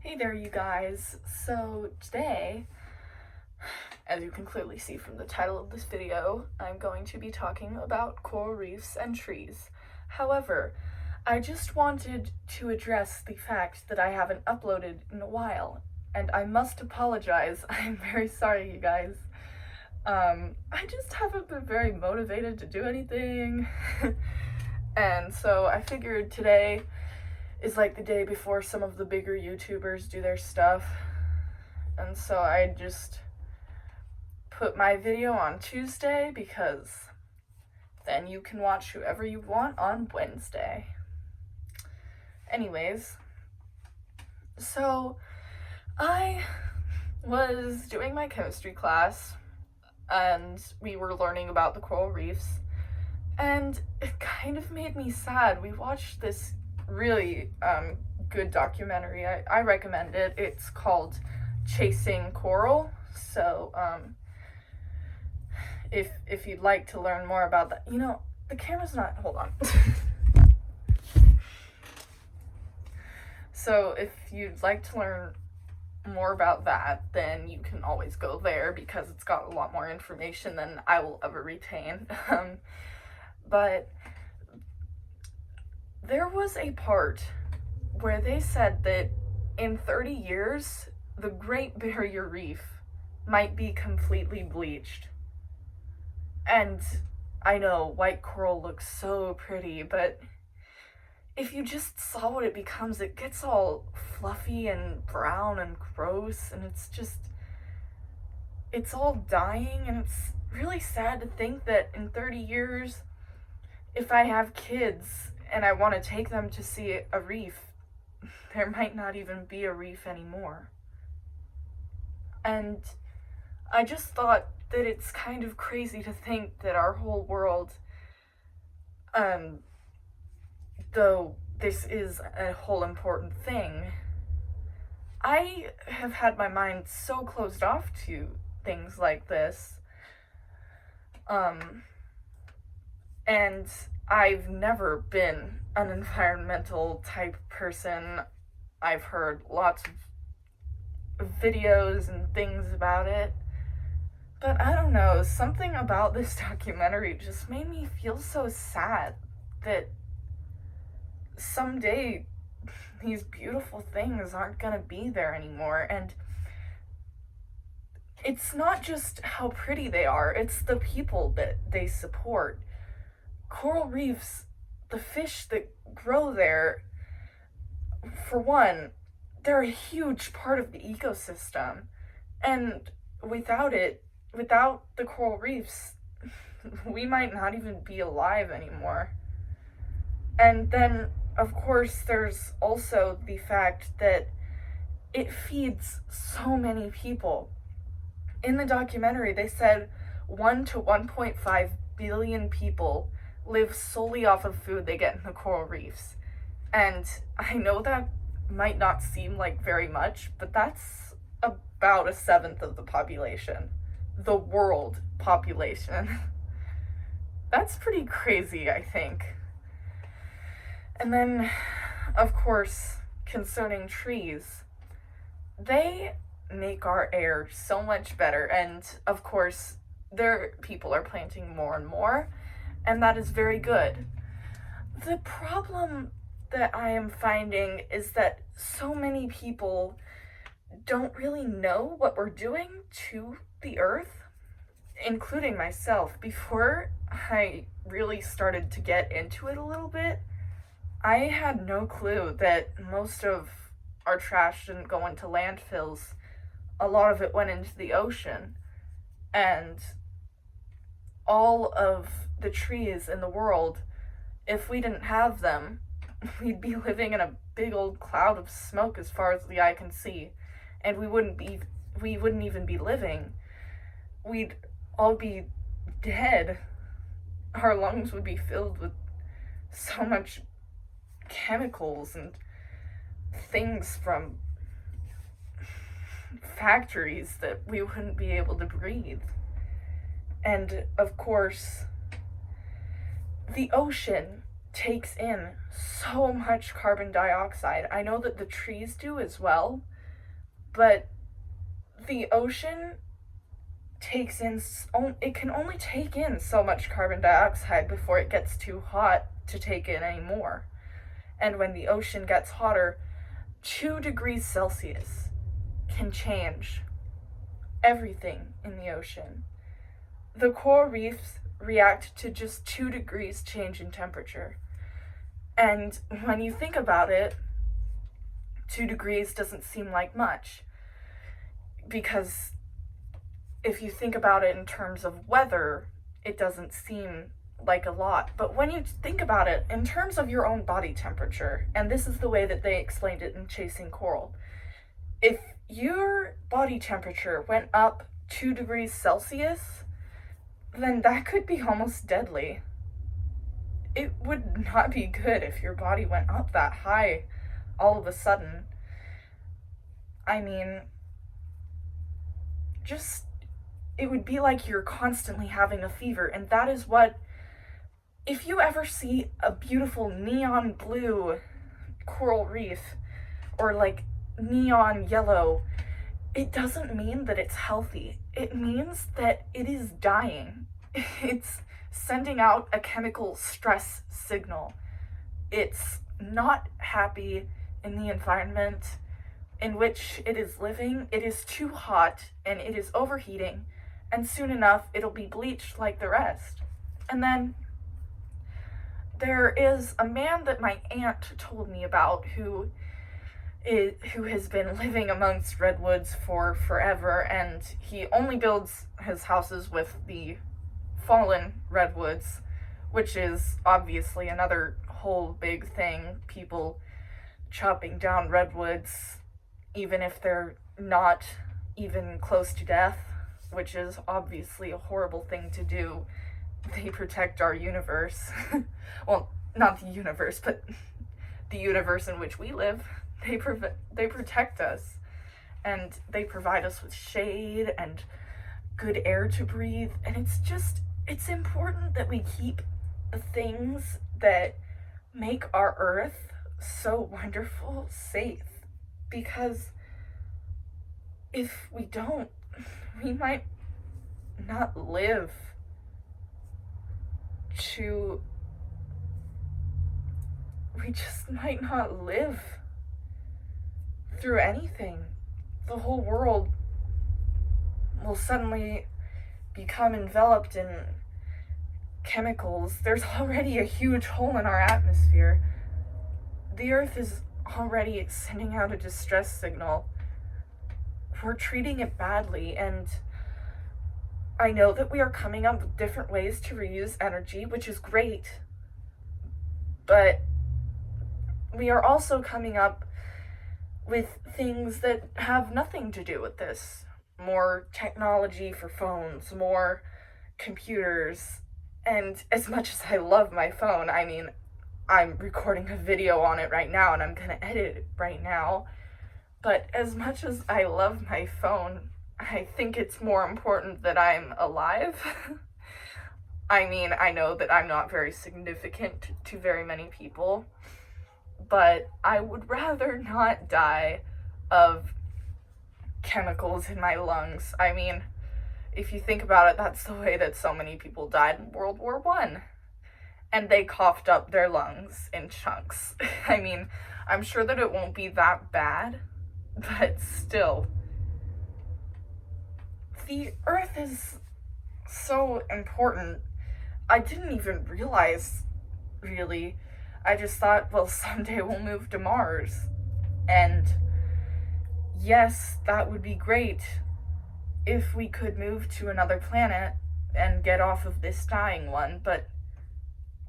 Hey there, you guys. So today, as you can clearly see from the title of this video, I'm going to be talking about coral reefs and trees. However, I just wanted to address the fact that I haven't uploaded in a while, and I must apologize. I'm very sorry, you guys. I just haven't been very motivated to do anything. And so I figured today is like the day before some of the bigger YouTubers do their stuff. And so I just put my video on Tuesday because then you can watch whoever you want on Wednesday. Anyways, so I was doing my chemistry class and we were learning about the coral reefs, and it kind of made me sad. We watched this really good documentary. I recommend it. It's called Chasing Coral. So if you'd like to learn more about that, the camera's not, hold on. So if you'd like to learn more about that, then you can always go there because it's got a lot more information than I will ever retain. But there was a part where they said that in 30 years, the Great Barrier Reef might be completely bleached. And I know white coral looks so pretty, but if you just saw what it becomes, it gets all fluffy and brown and gross, and it's all dying, and it's really sad to think that in 30 years, if I have kids and I want to take them to see a reef, there might not even be a reef anymore. And I just thought that it's kind of crazy to think that our whole world, though this is a whole important thing, I have had my mind so closed off to things like this. And I've never been an environmental type person. I've heard lots of videos and things about it. But I don't know, something about this documentary just made me feel so sad that someday these beautiful things aren't gonna be there anymore. And it's not just how pretty they are, it's the people that they support. Coral reefs, the fish that grow there, for one, they're a huge part of the ecosystem. And without the coral reefs, we might not even be alive anymore. And then, of course, there's also the fact that it feeds so many people. In the documentary, they said 1 to 1.5 billion people live solely off of food they get in the coral reefs. And I know that might not seem like very much, but that's about 1/7 of the population. The world population. That's pretty crazy, I think. And then, of course, concerning trees, they make our air so much better, and of course, people are planting more and more, and that is very good. The problem that I am finding is that so many people don't really know what we're doing to the earth, including myself. Before I really started to get into it a little bit, I had no clue that most of our trash didn't go into landfills. A lot of it went into the ocean, and all of the trees in the world, if we didn't have them, we'd be living in a big old cloud of smoke as far as the eye can see, and we wouldn't even be living. We'd all be dead. Our lungs would be filled with so much chemicals and things from factories that we wouldn't be able to breathe. And of course, the ocean takes in so much carbon dioxide. I know that the trees do as well, But the ocean it can only take in so much carbon dioxide before it gets too hot to take in any more. And when the ocean gets hotter, 2 degrees Celsius can change everything in the ocean. The coral reefs react to just 2 degrees change in temperature. And when you think about it, 2 degrees doesn't seem like much, because if you think about it in terms of weather, it doesn't seem like a lot. But when you think about it in terms of your own body temperature, and this is the way that they explained it in Chasing Coral, if your body temperature went up 2 degrees Celsius, then that could be almost deadly. It would not be good if your body went up that high all of a sudden. I mean, it would be like you're constantly having a fever, and that is what, if you ever see a beautiful neon blue coral reef, or like neon yellow, it doesn't mean that it's healthy. It means that it is dying. It's sending out a chemical stress signal. It's not happy in the environment in which it is living. It is too hot and it is overheating, and soon enough it'll be bleached like the rest. And then there is a man that my aunt told me about who has been living amongst redwoods for forever, and he only builds his houses with the fallen redwoods, which is obviously another whole big thing. People chopping down redwoods even if they're not even close to death, which is obviously a horrible thing to do. They protect our universe. Well, not the universe, but the universe in which we live. They protect us, and they provide us with shade and good air to breathe. And it's important that we keep the things that make our earth so wonderful safe, because if we don't, we might not live we just might not live through anything. The whole world will suddenly become enveloped in chemicals. There's already a huge hole in our atmosphere. The earth is already sending out a distress signal. We're treating it badly, and I know that we are coming up with different ways to reuse energy, which is great, but we are also coming up with things that have nothing to do with this. More technology for phones, more computers, and as much as I love my phone, I mean, I'm recording a video on it right now and I'm gonna edit it right now, but as much as I love my phone, I think it's more important that I'm alive. I mean, I know that I'm not very significant to very many people, but I would rather not die of chemicals in my lungs. I mean, if you think about it, that's the way that so many people died in World War I. And they coughed up their lungs in chunks. I mean, I'm sure that it won't be that bad, but still. The earth is so important. I didn't even realize, really. I just thought, well, someday we'll move to Mars. And yes, that would be great if we could move to another planet and get off of this dying one, but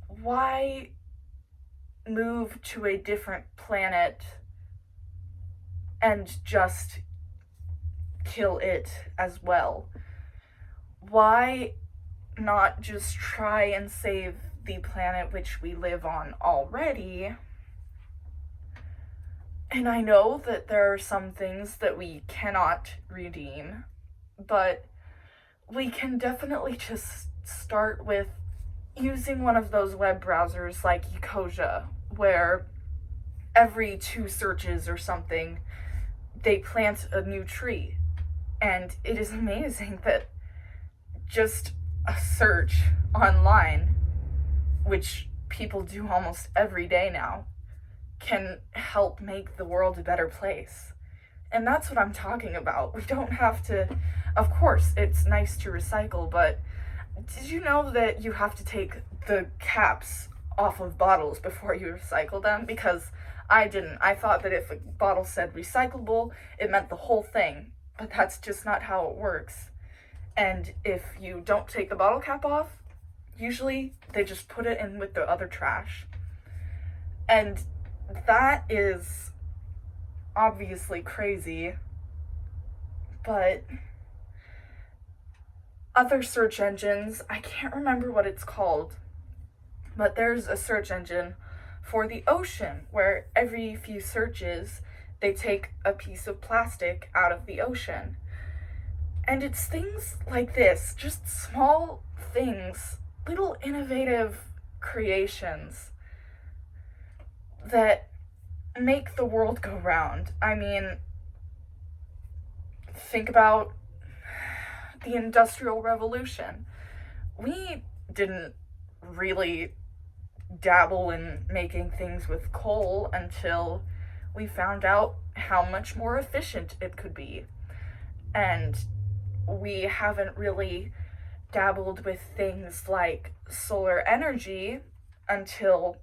why move to a different planet and just kill it as well? Why not just try and save the planet which we live on already? And I know that there are some things that we cannot redeem, but we can definitely just start with using one of those web browsers like Ecosia, where every 2 searches or something, they plant a new tree. And it is amazing that just a search online, which people do almost every day now, can help make the world a better place. And that's what I'm talking about. We don't have to, of course, it's nice to recycle, but did you know that you have to take the caps off of bottles before you recycle them? Because I didn't. I thought that if a bottle said recyclable, it meant the whole thing. But that's just not how it works. And if you don't take the bottle cap off, usually they just put it in with the other trash. And that is obviously crazy, but other search engines, I can't remember what it's called, but there's a search engine for the ocean where every few searches they take a piece of plastic out of the ocean. And it's things like this, just small things, little innovative creations that make the world go round. I mean, think about the Industrial Revolution. We didn't really dabble in making things with coal until we found out how much more efficient it could be. And we haven't really dabbled with things like solar energy until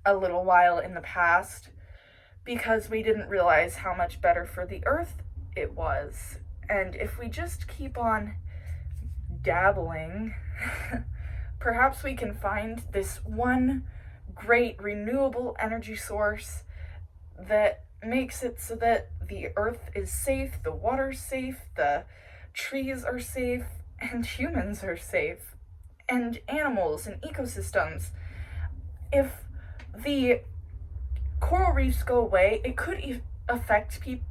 a little while in the past, because we didn't realize how much better for the earth it was. And if we just keep on dabbling, perhaps we can find this one great renewable energy source that makes it so that the earth is safe, the water's safe, the trees are safe, and humans are safe, and animals and ecosystems. If the coral reefs go away, it could affect the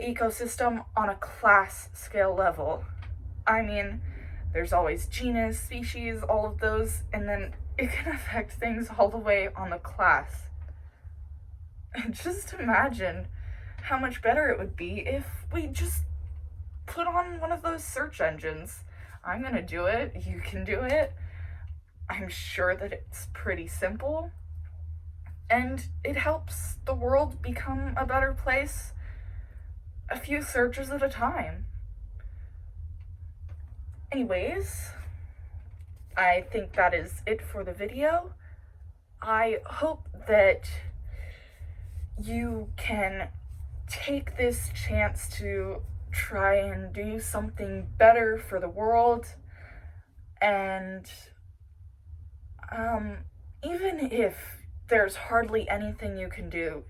ecosystem on a class scale level. I mean, there's always genus, species, all of those, and then it can affect things all the way on the class. Just imagine how much better it would be if we just put on one of those search engines. I'm gonna do it, you can do it. I'm sure that it's pretty simple, and it helps the world become a better place a few searches at a time. Anyways, I think that is it for the video. I hope that you can take this chance to try and do something better for the world, and even if there's hardly anything you can do,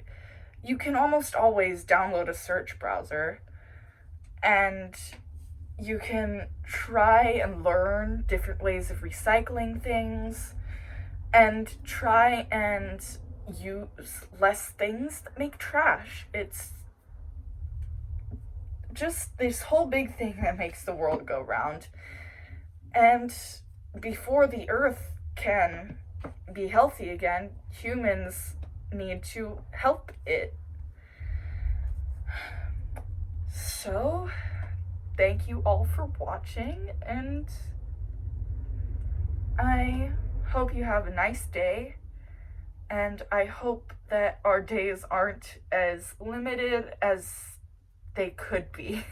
you can almost always download a search browser, and you can try and learn different ways of recycling things, and try and use less things that make trash. It's just this whole big thing that makes the world go round. And before the earth can be healthy again, humans need to help it. So, thank you all for watching, and I hope you have a nice day, and I hope that our days aren't as limited as they could be.